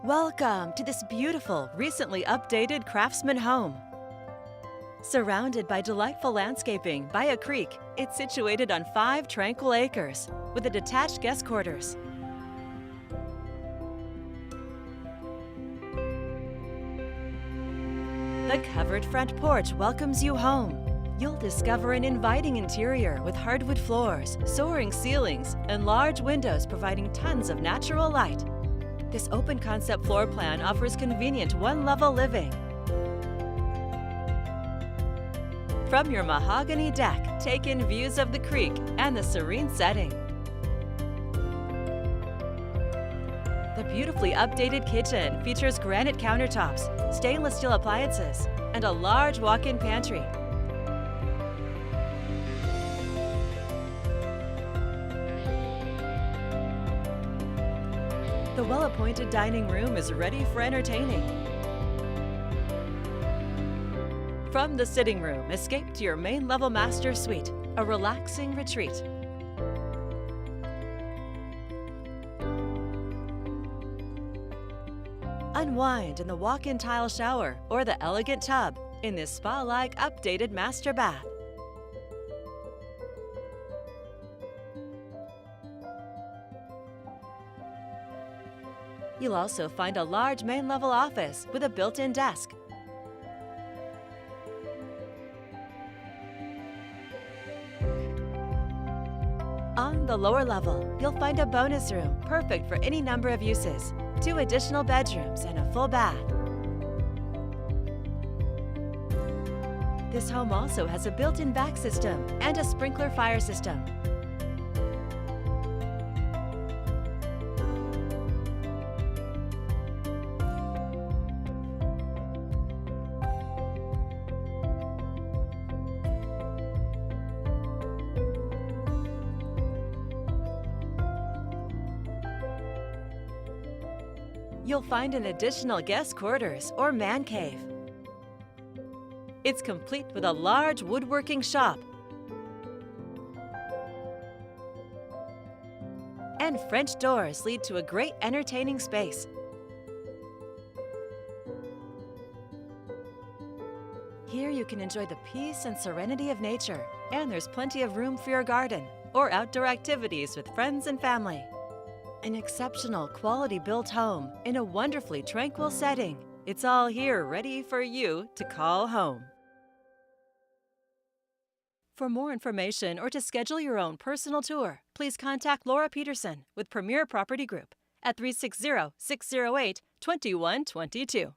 Welcome to this beautiful, recently updated Craftsman home. Surrounded by delightful landscaping by a creek, it's situated on 5 tranquil acres with a detached guest quarters. The covered front porch welcomes you home. You'll discover an inviting interior with hardwood floors, soaring ceilings, and large windows providing tons of natural light. This open concept floor plan offers convenient one-level living. From your mahogany deck, take in views of the creek and the serene setting. The beautifully updated kitchen features granite countertops, stainless steel appliances, and a large walk-in pantry. The well-appointed dining room is ready for entertaining. From the sitting room, escape to your main-level master suite, a relaxing retreat. Unwind in the walk-in tile shower or the elegant tub in this spa-like updated master bath. You'll also find a large main-level office with a built-in desk. On the lower level, you'll find a bonus room perfect for any number of uses, 2 additional bedrooms and a full bath. This home also has a built-in vac system and a sprinkler fire system. You'll find an additional guest quarters or man cave. It's complete with a large woodworking shop and French doors lead to a great entertaining space. Here you can enjoy the peace and serenity of nature, and there's plenty of room for your garden or outdoor activities with friends and family. An exceptional quality-built home in a wonderfully tranquil setting. It's all here ready for you to call home. For more information or to schedule your own personal tour, please contact Laura Peterson with Premier Property Group at 360-608-2122.